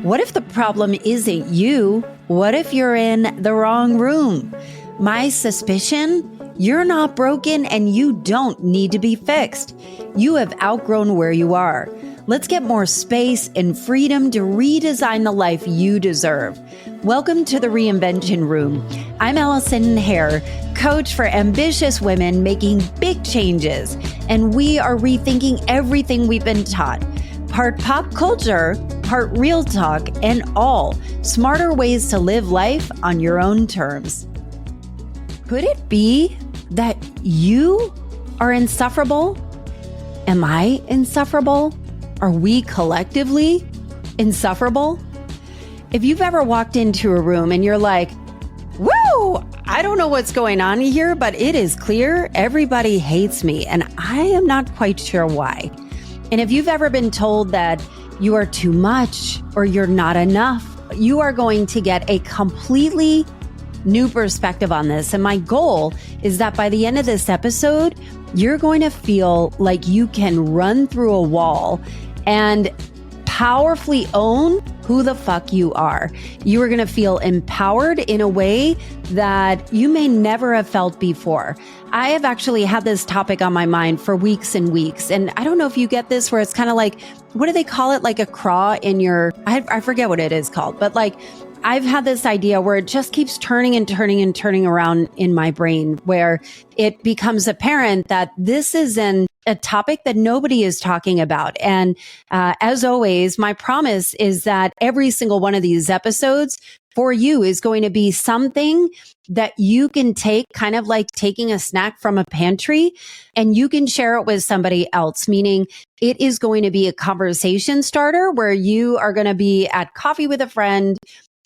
What if the problem isn't you? What if you're in the wrong room? My suspicion? You're not broken and you don't need to be fixed. You have outgrown where you are. Let's get more space and freedom to redesign the life you deserve. Welcome to the Reinvention Room. I'm Allison Hare, coach for ambitious women making big changes, and we are rethinking everything we've been taught. Part pop culture, part real talk, and all smarter ways to live life on your own terms. Could it be that you are insufferable? Am I insufferable? Are we collectively insufferable? If you've ever walked into a room and you're like, whoa, I don't know what's going on here, but it is clear everybody hates me and I am not quite sure why. And if you've ever been told that you are too much or you're not enough, you are going to get a completely new perspective on this. And my goal is that by the end of this episode, you're going to feel like you can run through a wall and powerfully own who the fuck you are. You are going to feel empowered in a way that you may never have felt before. I have actually had this topic on my mind for weeks and weeks. And I don't know if you get this where it's kind of like, what do they call it? Like a craw in your, I forget what it is called, but like, I've had this idea where it just keeps turning and turning and turning around in my brain, where it becomes apparent that this is a topic that nobody is talking about. And as always, my promise is that every single one of these episodes for you is going to be something that you can take, kind of like taking a snack from a pantry, and you can share it with somebody else, meaning it is going to be a conversation starter where you are going to be at coffee with a friend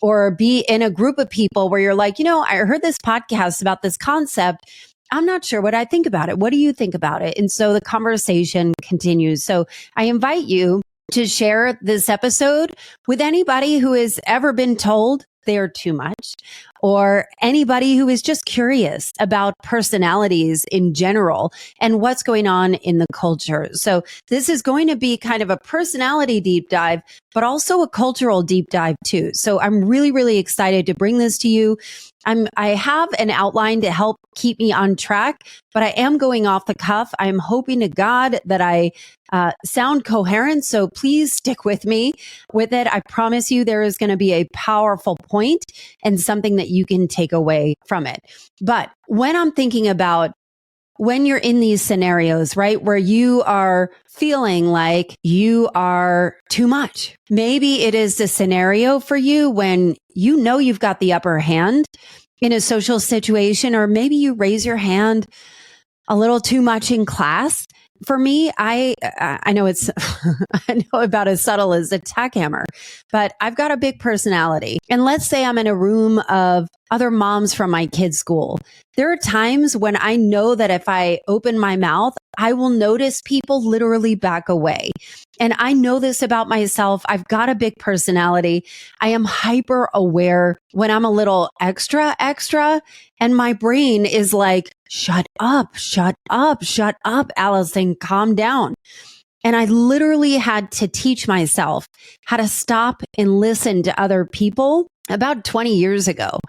or be in a group of people where you're like, I heard this podcast about this concept. I'm not sure what I think about it. What do you think about it? And so the conversation continues. So I invite you to share this episode with anybody who has ever been told they're too much, or anybody who is just curious about personalities in general and what's going on in the culture. So this is going to be kind of a personality deep dive, but also a cultural deep dive too. So I'm really, really excited to bring this to you. I have an outline to help keep me on track, but I am going off the cuff. I'm hoping to God that I sound coherent. So please stick with me with it. I promise you there is going to be a powerful point and something that you can take away from it. But when I'm thinking about when you're in these scenarios, right, where you are feeling like you are too much, maybe it is the scenario for you when you know you've got the upper hand in a social situation, or maybe you raise your hand a little too much in class. For me, I know it's, I know about as subtle as a tack hammer, but I've got a big personality. And let's say I'm in a room of other moms from my kids' school. There are times when I know that if I open my mouth, I will notice people literally back away. And I know this about myself. I've got a big personality. I am hyper aware when I'm a little extra, and my brain is like, shut up, Allison, calm down. And I literally had to teach myself how to stop and listen to other people about 20 years ago.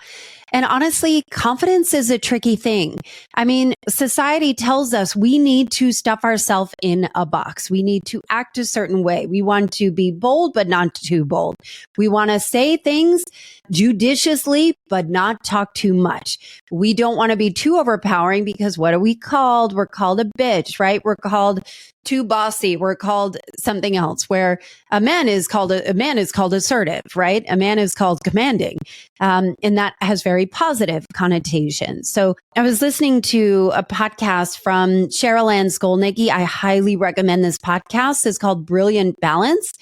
And honestly, confidence is a tricky thing. I mean, society tells us we need to stuff ourselves in a box. We need to act a certain way. We want to be bold, but not too bold. We want to say things judiciously, but not talk too much. We don't want to be too overpowering because what are we called? We're called a bitch, right? We're called too bossy. We're called something else, where a man is called assertive, right? A man is called commanding. And that has very positive connotations. So I was listening to a podcast from Cheryl Ann Skolnicki. I highly recommend this podcast. It's called Brilliant Balance.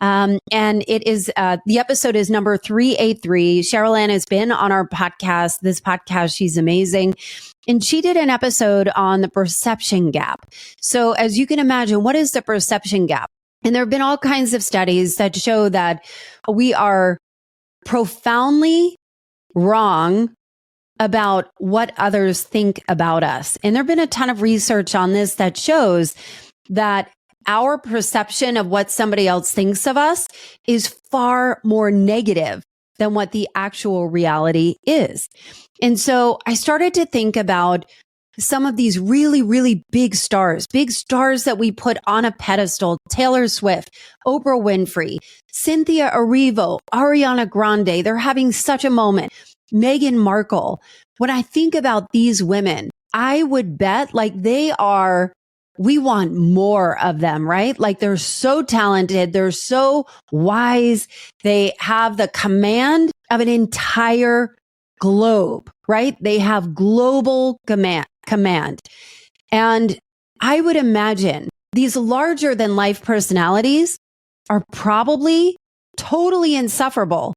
And it is, the episode is number 383. Cheryl Ann has been on our podcast. This podcast, she's amazing. And she did an episode on the perception gap. So as you can imagine, what is the perception gap? And there have been all kinds of studies that show that we are profoundly wrong about what others think about us. And there have been a ton of research on this that shows that our perception of what somebody else thinks of us is far more negative than what the actual reality is. And so I started to think about some of these really, really big stars that we put on a pedestal: Taylor Swift, Oprah Winfrey, Cynthia Erivo, Ariana Grande. They're having such a moment. Meghan Markle. When I think about these women, I would bet we want more of them, right? Like, they're so talented. They're so wise. They have the command of an entire globe, right? They have global command. And I would imagine these larger than life personalities are probably totally insufferable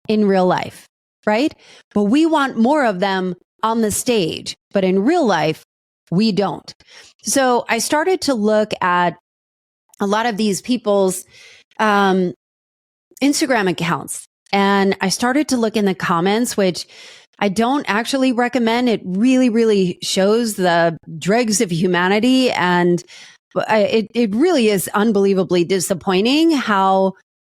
in real life, right? But we want more of them on the stage, but in real life, we don't. So I started to look at a lot of these people's Instagram accounts, and I started to look in the comments, which I don't actually recommend. It really, really shows the dregs of humanity. And it really is unbelievably disappointing how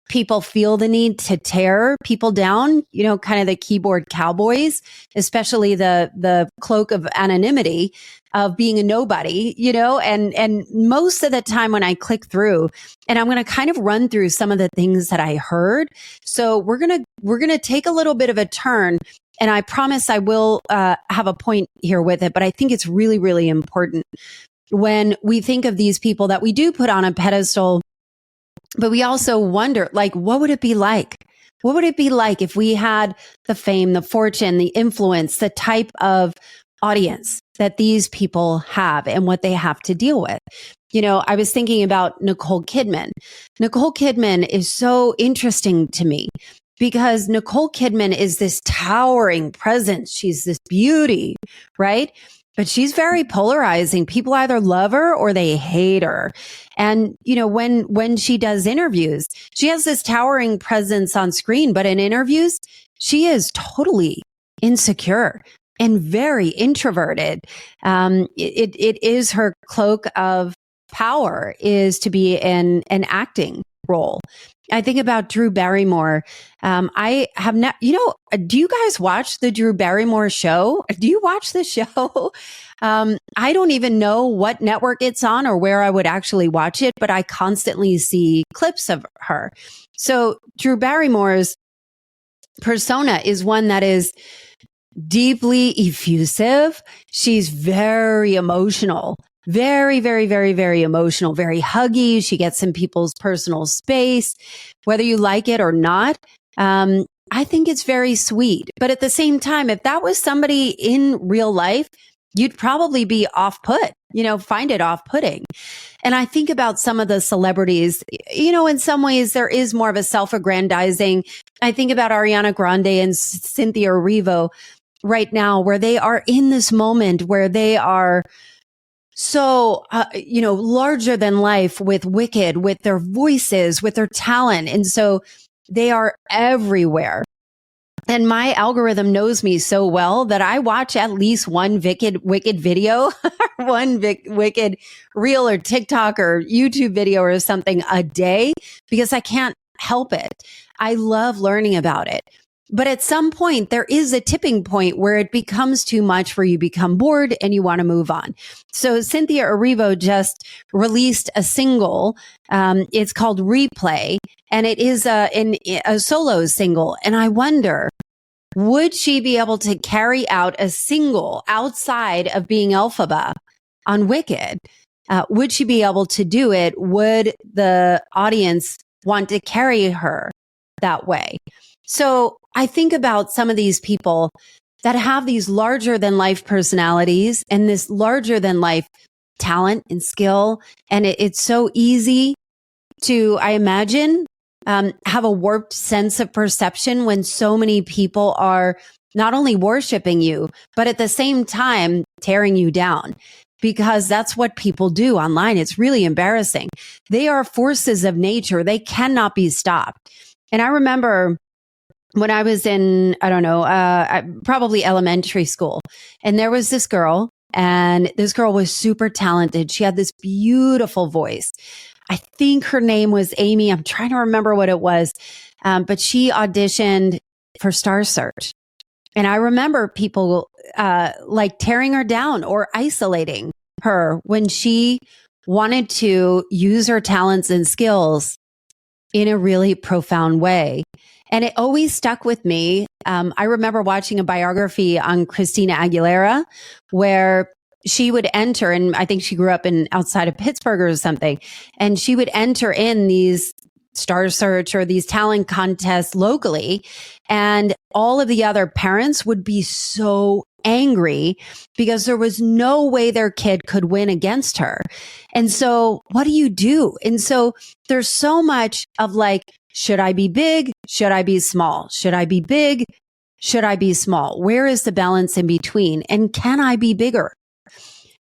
people feel the need to tear people down, kind of the keyboard cowboys, especially the cloak of anonymity of being a nobody, and most of the time when I click through, and I'm going to kind of run through some of the things that I heard. So we're going to take a little bit of a turn, and I promise I will have a point here with it, but I think it's really, really important when we think of these people that we do put on a pedestal. But we also wonder, what would it be like? What would it be like if we had the fame, the fortune, the influence, the type of audience that these people have and what they have to deal with? I was thinking about Nicole Kidman. Nicole Kidman is so interesting to me because Nicole Kidman is this towering presence. She's this beauty, right? But she's very polarizing. People either love her or they hate her. And, when she does interviews, she has this towering presence on screen, but in interviews, she is totally insecure and very introverted. It is her cloak of power is to be in an acting role. I think about Drew Barrymore. I have not, do you guys watch the Drew Barrymore show? Do you watch the show? I don't even know what network it's on or where I would actually watch it, but I constantly see clips of her. So Drew Barrymore's persona is one that is deeply effusive. She's very emotional. Very, very, very, very emotional, very huggy. She gets in people's personal space, whether you like it or not. I think it's very sweet. But at the same time, if that was somebody in real life, you'd probably be off-put, find it off-putting. And I think about some of the celebrities, in some ways there is more of a self-aggrandizing. I think about Ariana Grande and Cynthia Erivo right now, where they are in this moment where they are so, larger than life with Wicked, with their voices, with their talent. And so they are everywhere. And my algorithm knows me so well that I watch at least one Wicked video, one Wicked reel or TikTok or YouTube video or something a day because I can't help it. I love learning about it. But at some point, there is a tipping point where it becomes too much, where you become bored and you want to move on. So Cynthia Erivo just released a single. It's called Replay, and it is a solo single. And I wonder, would she be able to carry out a single outside of being Elphaba on Wicked? Would she be able to do it? Would the audience want to carry her that way? So I think about some of these people that have these larger than life personalities and this larger than life talent and skill. And it's so easy to, I imagine, have a warped sense of perception when so many people are not only worshiping you, but at the same time tearing you down. Because that's what people do online. It's really embarrassing. They are forces of nature. They cannot be stopped. And I remember when I was in, probably elementary school, and there was this girl, and this girl was super talented. She had this beautiful voice. I think her name was Amy. I'm trying to remember what it was. But she auditioned for Star Search. And I remember people like tearing her down or isolating her when she wanted to use her talents and skills in a really profound way. And it always stuck with me. I remember watching a biography on Christina Aguilera where she would enter, and I think she grew up in outside of Pittsburgh or something, and she would enter in these Star Search or these talent contests locally. And all of the other parents would be so angry because there was no way their kid could win against her. And so what do you do? And so there's so much of like, should I be big? Should I be small? Should I be big? Should I be small? Where is the balance in between? And can I be bigger?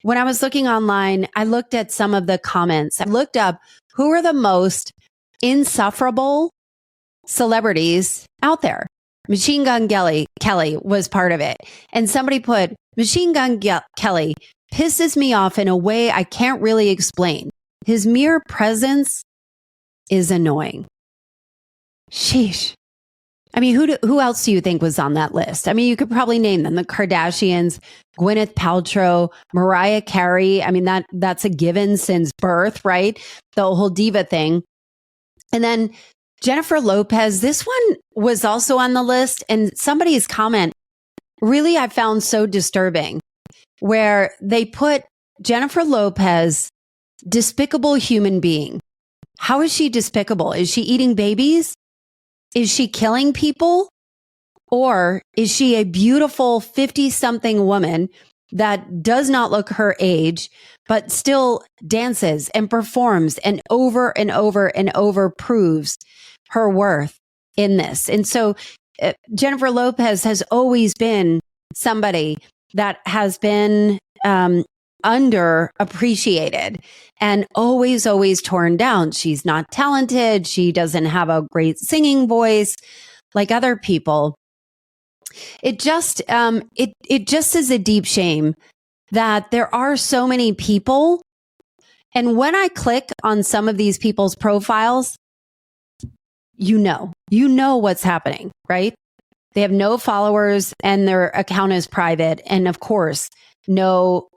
When I was looking online, I looked at some of the comments. I looked up who are the most insufferable celebrities out there. Machine Gun Kelly was part of it. And somebody put, Machine Gun Kelly pisses me off in a way I can't really explain. His mere presence is annoying. Sheesh. I mean, who else do you think was on that list? I mean, you could probably name them. The Kardashians, Gwyneth Paltrow, Mariah Carey. I mean, that's a given since birth, right? The whole diva thing. And then Jennifer Lopez, this one was also on the list. And somebody's comment really I found so disturbing, where they put Jennifer Lopez, despicable human being. How is she despicable? Is she eating babies? Is she killing people? Or is she a beautiful 50-something woman that does not look her age, but still dances and performs and over proves her worth in this? And so Jennifer Lopez has always been somebody that has been underappreciated and always torn down. She's not talented. She doesn't have a great singing voice like other people. It just is a deep shame that there are so many people. And when I click on some of these people's profiles, you know what's happening, right? They have no followers and their account is private. And of course, no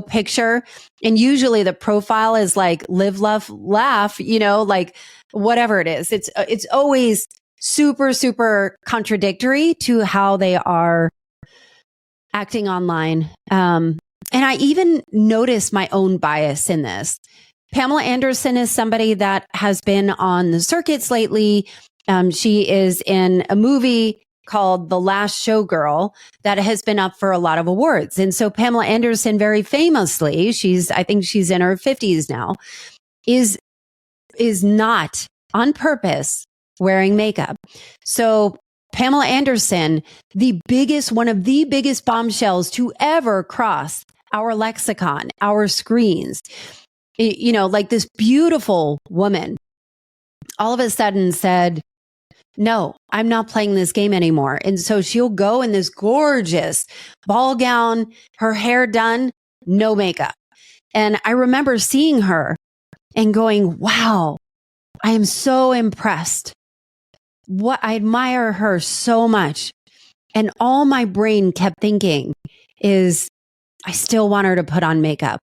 picture. And usually the profile is like live, love, laugh, like whatever it is. It's always super contradictory to how they are acting online. And I even notice my own bias in this. Pamela Anderson is somebody that has been on the circuits lately. She is in a movie called The Last Showgirl that has been up for a lot of awards. And so Pamela Anderson, very famously, I think she's in her 50s now, is not on purpose wearing makeup. So Pamela Anderson, one of the biggest bombshells to ever cross our lexicon, our screens, like this beautiful woman, all of a sudden said, no, I'm not playing this game anymore. And so she'll go in this gorgeous ball gown, her hair done, no makeup. And I remember seeing her and going, wow, I am so impressed. I admire her so much. And all my brain kept thinking is, I still want her to put on makeup.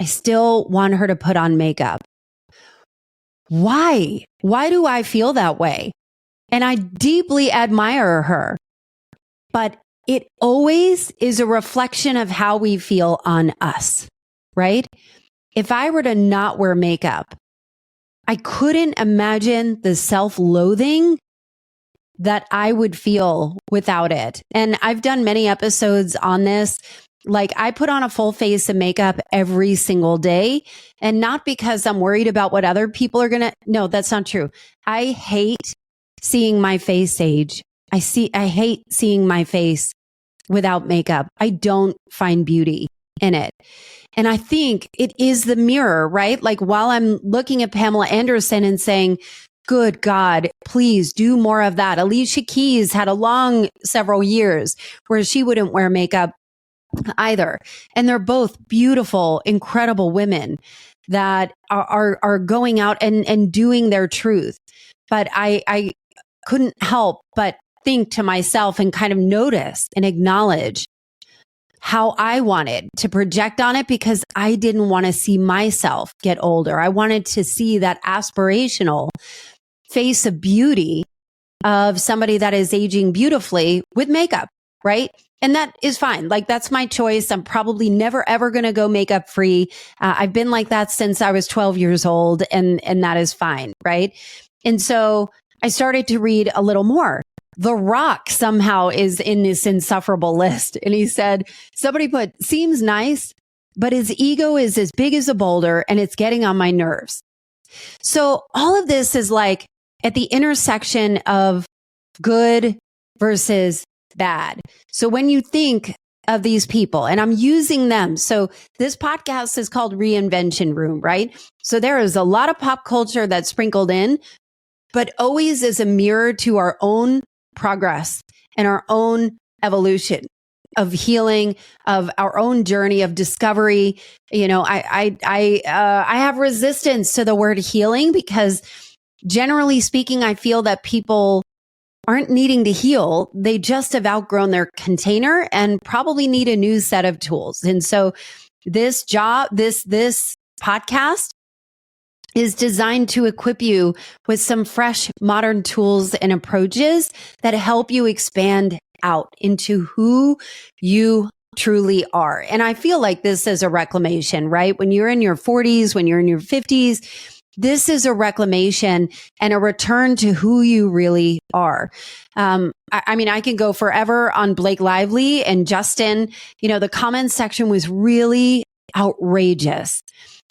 I still want her to put on makeup. Why? Why do I feel that way? And I deeply admire her, but it always is a reflection of how we feel on us, right? If I were to not wear makeup, I couldn't imagine the self-loathing that I would feel without it. And I've done many episodes on this. Like, I put on a full face of makeup every single day, and not because I'm worried about what other people are no, that's not true. I hate seeing my face age. I hate seeing my face without makeup. I don't find beauty in it. And I think it is the mirror, right? Like, while I'm looking at Pamela Anderson and saying, good God, please do more of that. Alicia Keys had a long several years where she wouldn't wear makeup either. And they're both beautiful, incredible women. that are going out and doing their truth. But I couldn't help but think to myself and kind of notice and acknowledge how I wanted to project on it, because I didn't want to see myself get older. I wanted to see that aspirational face of beauty of somebody that is aging beautifully with makeup, right? And that is fine. Like, that's my choice. I'm probably never, ever going to go makeup free. I've been like that since I was 12 years old, and that is fine, right? And so I started to read a little more. The Rock somehow is in this insufferable list. And he said, somebody put, seems nice, but his ego is as big as a boulder and it's getting on my nerves. So all of this is like at the intersection of good versus bad. So when you think of these people, and I'm using them. So this podcast is called Reinvention Room, right? So there is a lot of pop culture that's sprinkled in, but always is a mirror to our own progress and our own evolution of healing, of our own journey of discovery. You know, I have resistance to the word healing, because generally speaking, I feel that people aren't needing to heal. They just have outgrown their container and probably need a new set of tools. And so this podcast is designed to equip you with some fresh, modern tools and approaches that help you expand out into who you truly are. And I feel like this is a reclamation, right? When you're in your 40s, when you're in your 50s, this is a reclamation and a return to who you really are. I mean, I can go forever on Blake Lively and Justin. You know, the comments section was really outrageous.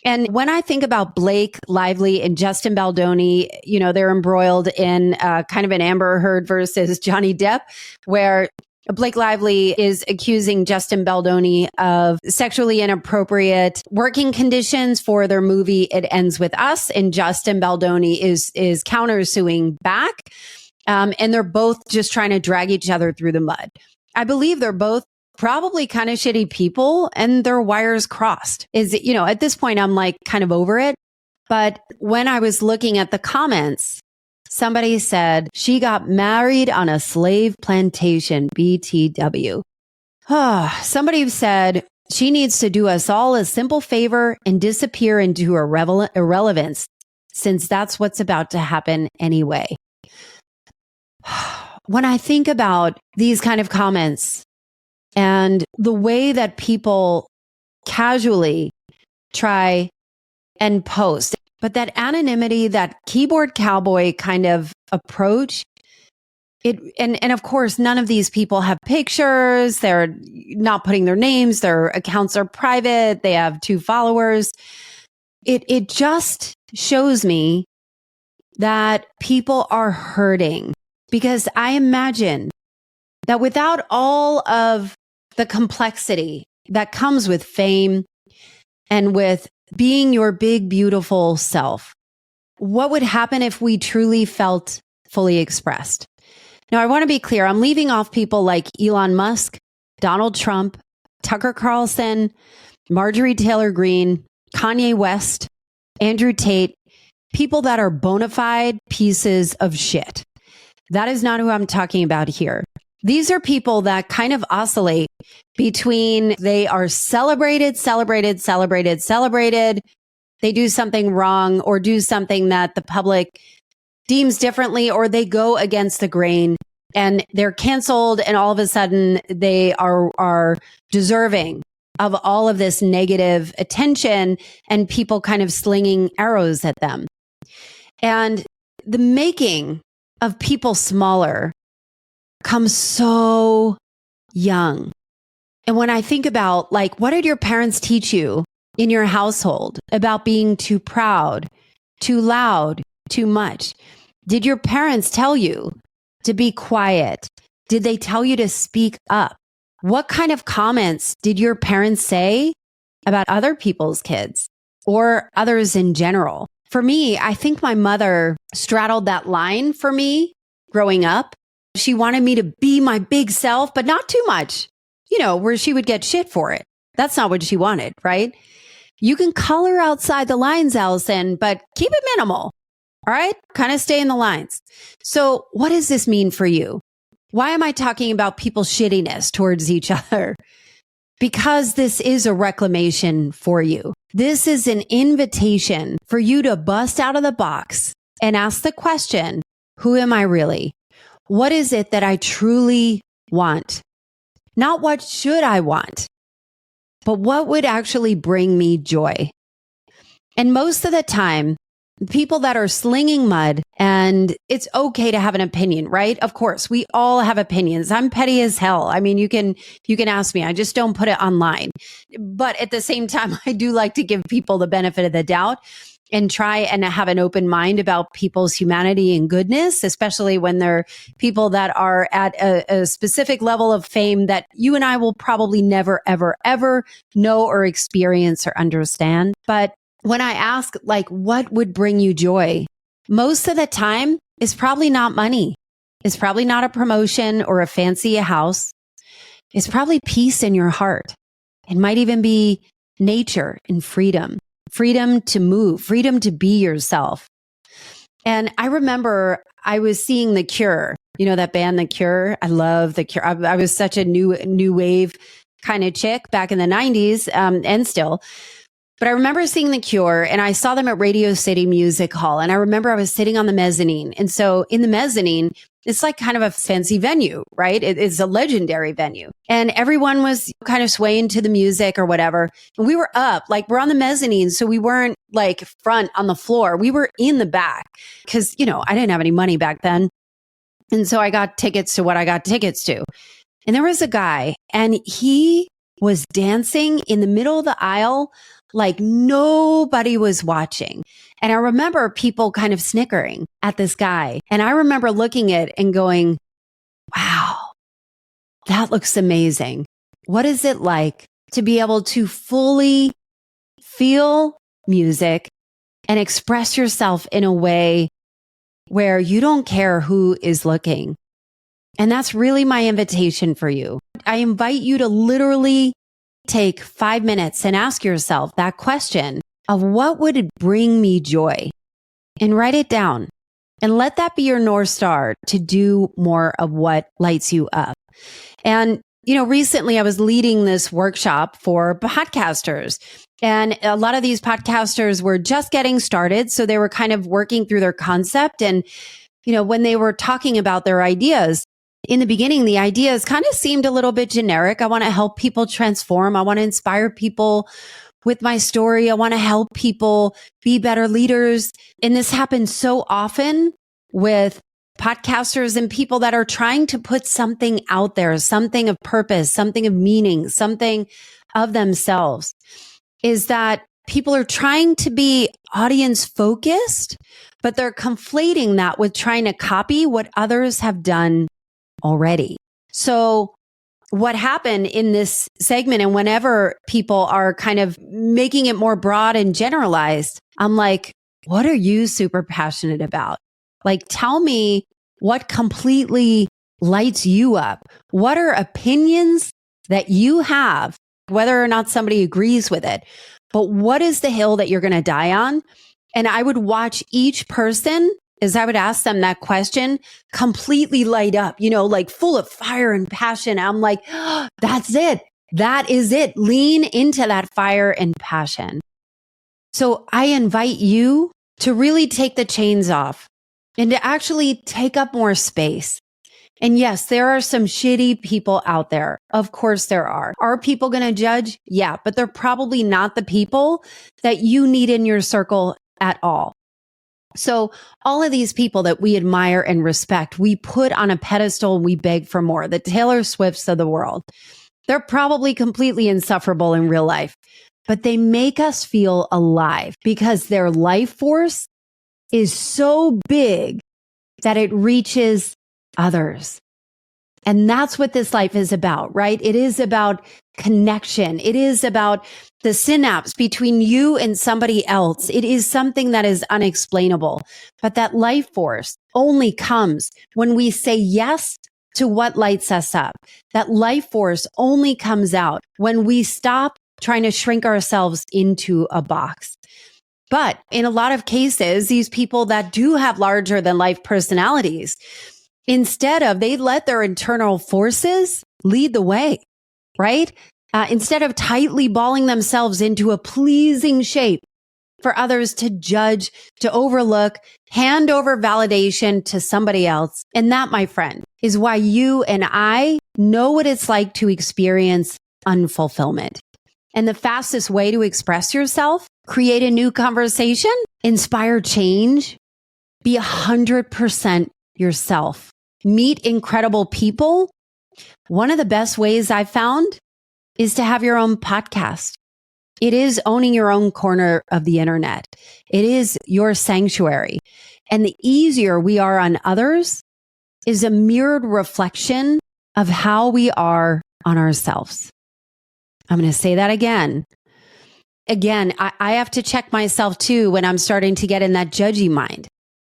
And when I think about Blake Lively and Justin Baldoni, you know, they're embroiled in kind of an Amber Heard versus Johnny Depp, where Blake Lively is accusing Justin Baldoni of sexually inappropriate working conditions for their movie It Ends With Us, and Justin Baldoni is countersuing back. And they're both just trying to drag each other through the mud. I believe they're both probably kind of shitty people, and their wires crossed. You know, at this point, I'm like kind of over it. But when I was looking at the comments, somebody said she got married on a slave plantation, BTW. Somebody said she needs to do us all a simple favor and disappear into irrelevance, since that's what's about to happen anyway. When I think about these kind of comments, and the way that people casually try and post, but that anonymity, that keyboard cowboy kind of approach, and of course, none of these people have pictures. They're not putting their names. Their accounts are private. They have 2 followers. It just shows me that people are hurting, because I imagine that without all of the complexity that comes with fame and with being your big, beautiful self, what would happen if we truly felt fully expressed? Now, I want to be clear. I'm leaving off people like Elon Musk, Donald Trump, Tucker Carlson, Marjorie Taylor Greene, Kanye West, Andrew Tate, people that are bona fide pieces of shit. That is not who I'm talking about here. These are people that kind of oscillate between they are celebrated. They do something wrong or do something that the public deems differently, or they go against the grain and they're canceled, and all of a sudden they are deserving of all of this negative attention and people kind of slinging arrows at them. And the making of people smaller comes so young. And when I think about, like, what did your parents teach you in your household about being too proud, too loud, too much? Did your parents tell you to be quiet? Did they tell you to speak up? What kind of comments did your parents say about other people's kids or others in general? For me, I think my mother straddled that line for me growing up. She wanted me to be my big self, but not too much, you know, where she would get shit for it. That's not what she wanted, right? You can color outside the lines, Allison, but keep it minimal. All right? Kind of stay in the lines. So what does this mean for you? Why am I talking about people's shittiness towards each other? Because this is a reclamation for you. This is an invitation for you to bust out of the box and ask the question, who am I really? What is it that I truly want? Not what should I want, but what would actually bring me joy? And most of the time, people that are slinging mud, and it's okay to have an opinion, right? Of course, we all have opinions. I'm petty as hell. I mean, you can ask me. I just don't put it online. But at the same time, I do like to give people the benefit of the doubt and try and have an open mind about people's humanity and goodness, especially when they're people that are at a specific level of fame that you and I will probably never, ever, ever know or experience or understand. But when I ask, like, what would bring you joy? Most of the time, it's probably not money. It's probably not a promotion or a fancy house. It's probably peace in your heart. It might even be nature and freedom, freedom to move, freedom to be yourself. And I remember I was seeing The Cure, you know, that band, The Cure. I love The Cure. I was such a new wave kind of chick back in the 90s and still. But I remember seeing The Cure, and I saw them at Radio City Music Hall. And I remember I was sitting on the mezzanine. And so in the mezzanine, it's like kind of a fancy venue, right? It's a legendary venue. And everyone was kind of swaying to the music or whatever. And we were up, like we're on the mezzanine. So we weren't like front on the floor. We were in the back because, you know, I didn't have any money back then. And so I got tickets to what I got tickets to. And there was a guy, and he was dancing in the middle of the aisle like nobody was watching. And I remember people kind of snickering at this guy. And I remember looking at it and going, wow, that looks amazing. What is it like to be able to fully feel music and express yourself in a way where you don't care who is looking? And that's really my invitation for you. I invite you to literally take 5 minutes and ask yourself that question of what would bring me joy, and write it down and let that be your North Star to do more of what lights you up. And, you know, recently I was leading this workshop for podcasters, and a lot of these podcasters were just getting started. So they were kind of working through their concept. And, you know, when they were talking about their ideas, in the beginning, the ideas kind of seemed a little bit generic. I want to help people transform. I want to inspire people with my story. I want to help people be better leaders. And this happens so often with podcasters and people that are trying to put something out there, something of purpose, something of meaning, something of themselves, is that people are trying to be audience focused, but they're conflating that with trying to copy what others have done already. So what happened in this segment, and whenever people are kind of making it more broad and generalized, I'm like, what are you super passionate about? Like, tell me what completely lights you up. What are opinions that you have, whether or not somebody agrees with it? But what is the hill that you're going to die on? And I would watch each person, as I would ask them that question, completely light up, you know, like full of fire and passion. I'm like, oh, that's it. That is it. Lean into that fire and passion. So I invite you to really take the chains off and to actually take up more space. And yes, there are some shitty people out there. Of course there are. Are people going to judge? Yeah, but they're probably not the people that you need in your circle at all. So all of these people that we admire and respect, we put on a pedestal and we beg for more. The Taylor Swifts of the world, they're probably completely insufferable in real life, but they make us feel alive because their life force is so big that it reaches others. And that's what this life is about, right? It is about connection. It is about the synapse between you and somebody else. It is something that is unexplainable, but that life force only comes when we say yes to what lights us up. That life force only comes out when we stop trying to shrink ourselves into a box. But in a lot of cases, these people that do have larger than life personalities, instead of, they let their internal forces lead the way, right? Instead of tightly balling themselves into a pleasing shape for others to judge, to overlook, hand over validation to somebody else. And that, my friend, is why you and I know what it's like to experience unfulfillment. And the fastest way to express yourself, create a new conversation, inspire change, be 100% yourself, meet incredible people. One of the best ways I've found is to have your own podcast. It is owning your own corner of the internet. It is your sanctuary. And the easier we are on others is a mirrored reflection of how we are on ourselves. I'm going to say that again. Again, I have to check myself too when I'm starting to get in that judgy mind.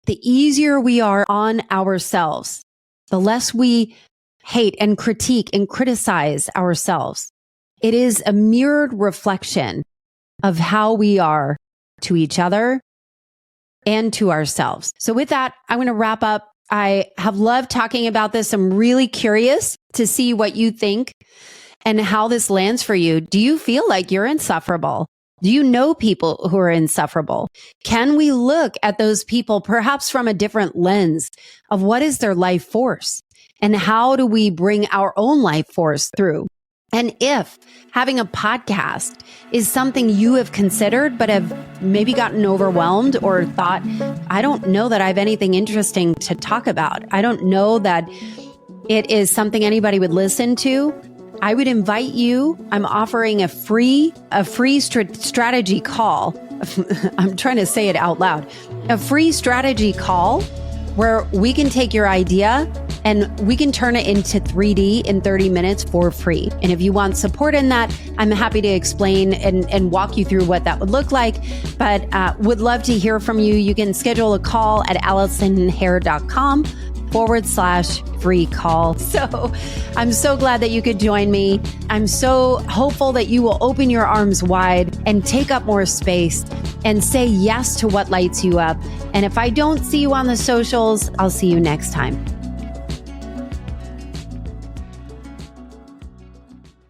The easier we are on ourselves, the less we hate and critique and criticize ourselves. It is a mirrored reflection of how we are to each other and to ourselves. So with that, I'm going to wrap up. I have loved talking about this. I'm really curious to see what you think and how this lands for you. Do you feel like you're insufferable? Do you know people who are insufferable? Can we look at those people perhaps from a different lens of what is their life force and how do we bring our own life force through? And if having a podcast is something you have considered, but have maybe gotten overwhelmed or thought, I don't know that I have anything interesting to talk about. I don't know that it is something anybody would listen to. I would invite you. I'm offering a free strategy call. I'm trying to say it out loud. A free strategy call where we can take your idea and we can turn it into 3D in 30 minutes for free. And if you want support in that, I'm happy to explain and walk you through what that would look like. But would love to hear from you. You can schedule a call at AllisonHair.com/free call. So I'm so glad that you could join me. I'm so hopeful that you will open your arms wide and take up more space and say yes to what lights you up. And if I don't see you on the socials, I'll see you next time.